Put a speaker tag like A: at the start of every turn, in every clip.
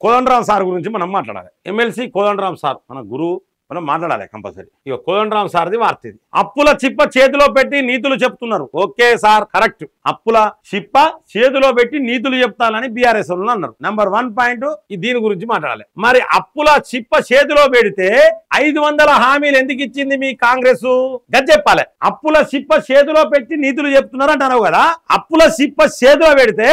A: Kodandaram sir గురించి మనం మాట్లాడాలి. ఎమ్మెల్సీ కోదండరాం సార్ మన గురువు, మనం మాట్లాడాలి కంపల్సరీ. ఇక కోదండరాం సార్ది వార్త ఇది. అప్పుల చిప్ప చేతిలో పెట్టి నీతులు చెప్తున్నారు. Okay sir, correct. అప్పుల చిప్ప చేతిలో పెట్టి నీతులు చెప్తానని బీఆర్ఎస్ అన్నారు. నెంబర్ 1 పాయింట్ దీని గురించి మాట్లాడాలి. మరి అప్పుల చిప్ప చేతిలో పెడితే 500 హామీలు ఎందుకు ఇచ్చింది మీ కాంగ్రెస్? గది చెప్పాలి. అప్పుల చిప్ప చేతిలో పెట్టి నీతులు చెప్తున్నారు అంటున్నావు కదా. అప్పుల చిప్ప చేతిలో పెడితే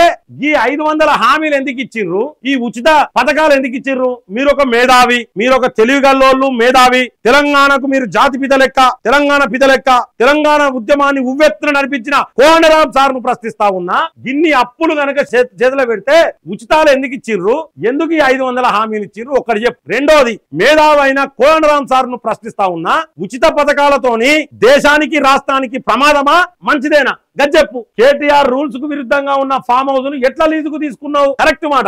A: ఈ 500 హామీలు ఎందుకు ఇచ్చిర్రు? ఈ ఉచిత పథకాలు ఎందుకు ఇచ్చిర్రు? మీరు ఒక మేధావి, మీరు ఒక తెలివిగల్లోళ్ళు, మేధావి, తెలంగాణకు మీరు జాతి పిత లెక్క, తెలంగాణ పిత లెక్క, తెలంగాణ ఉద్యమాన్ని ఉవ్వెత్తున నడిపించిన కోదండరాం సార్ ను ప్రశ్నిస్తా ఉన్నా. ఇన్ని అప్పులు గనక చేతిలో పెడితే ఉచితాలు ఎందుకు ఇచ్చిర్రు? ఎందుకు ఈ 500 హామీలు ఇచ్చిర్రు? ఒక్కటి చెప్పు. రెండోది, మేధావి అయిన కోదండరాం సార్ ను ప్రశ్నిస్తా ఉన్నా. ఉచిత పథకాలతోని దేశానికి రాష్ట్రానికి ప్రమాదమా, మంచిదేనా? గజ్జెప్పు. కేటీఆర్ రూల్స్ కు విరుద్ధంగా ఉన్న ఫామ్ హౌస్ ను ఎట్లా లీజుకు తీసుకున్నావు? కరెక్ట్ మాట.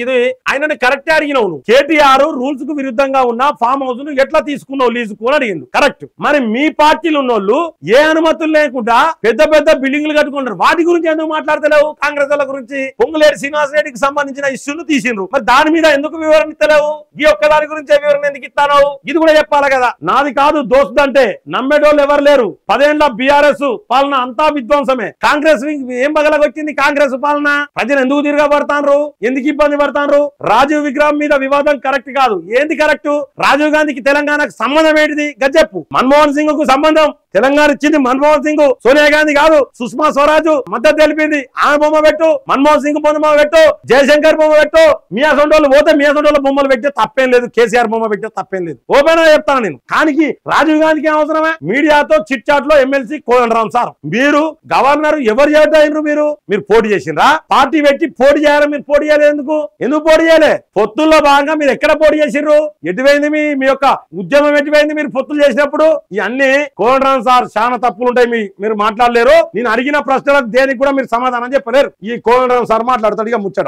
A: ఇది ఆయనని కరెక్ట్ అడిగినావు నువ్వు. కేటీఆర్ రూల్స్ కు విరుద్ధంగా ఉన్న ఫామ్ హౌస్ ను ఎట్లా తీసుకున్నావు లీజుకు అని అడిగిండు. కరెక్ట్. మరి మీ పార్టీలు ఉన్నోళ్ళు ఏ అనుమతులు లేకుండా పెద్ద పెద్ద బిల్డింగ్లు కట్టుకుంటారు. వాటి గురించి ఎందుకు మాట్లాడతలేవు? కాంగ్రెస్ వాళ్ళ గురించి పొంగులేటి శ్రీనివాస్ రెడ్డికి సంబంధించిన ఇష్యూను తీసిండ్రు. మరి దాని మీద ఎందుకు వివరణ ఇస్తలేవు? ఈ ఒక్క దాని గురించి వివరణ ఎందుకు ఇస్తాను? ఇది కూడా చెప్పాలి కదా. నాది కాదు దోస్తు అంటే నమ్మేటోళ్ళు ఎవరు లేరు. 10 ఏళ్ల బీఆర్ఎస్ పాలన అంతా విధ్వంసమే. కాంగ్రెస్ ఏం బగలగొచ్చింది? కాంగ్రెస్ పాలన ప్రజలు ఎందుకు తిరగబడతారు? ఎందుకు ఇబ్బంది పడతారు? రాజీవ్ విగ్రహం మీద వివాదం కరెక్ట్ కాదు. ఏంది కరెక్ట్? రాజీవ్ గాంధీకి తెలంగాణకు సంబంధం ఏంటిది? గజ్జెప్పు. మన్మోహన్ సింగ్ కు సంబంధం. తెలంగాణ ఇచ్చింది మన్మోహన్ సింగ్, సోనియా గాంధీ కాదు. సుష్మా స్వరాజ్ మద్దతు తెలిపింది. ఆమె బొమ్మ పెట్టు, మన్మోహన్ సింగ్ బొమ్మ పెట్టు, జయశంకర్ బొమ్మ పెట్టు. మీ అసొంటోళ్ళు పోతే మీ అసొంటోళ్ళ బొమ్మలు పెట్టే తప్పేం లేదు. కేసీఆర్ బొమ్మ పెట్టే తప్పేం లేదు. ఓపెన్ గా చెప్తాను నేను. కానీ రాజీవ్ గాంధీకి అవసరమే? మీడియాతో చిట్ చాట్ లో ఎమ్మెల్సీ కోదండరాం సార్, మీరు గవర్నర్ ఎవరు చేయటం? మీరు పోటీ చేసిండ్రా? పార్టీ పెట్టి పోటీ చేయాలి. మీరు పోటీ చేయలేదు. ఎందుకు పోటీ చేయలే? పొత్తుల్లో భాగంగా మీరు ఎక్కడ పోటీ చేసిర్రు? ఎటువైంది మీ యొక్క ఉద్యమం? ఎటువైంది మీరు పొత్తులు చేసినప్పుడు? ఇవన్నీ కోదండరాం సార్ చాలా తప్పులు ఉంటాయి. మీరు మాట్లాడలేరు. నేను అడిగిన ప్రశ్నలకు దేనికి కూడా మీరు సమాధానం చెప్పలేరు. ఈ కోదండరాం సార్ మాట్లాడతాడు ఇక ముచ్చట.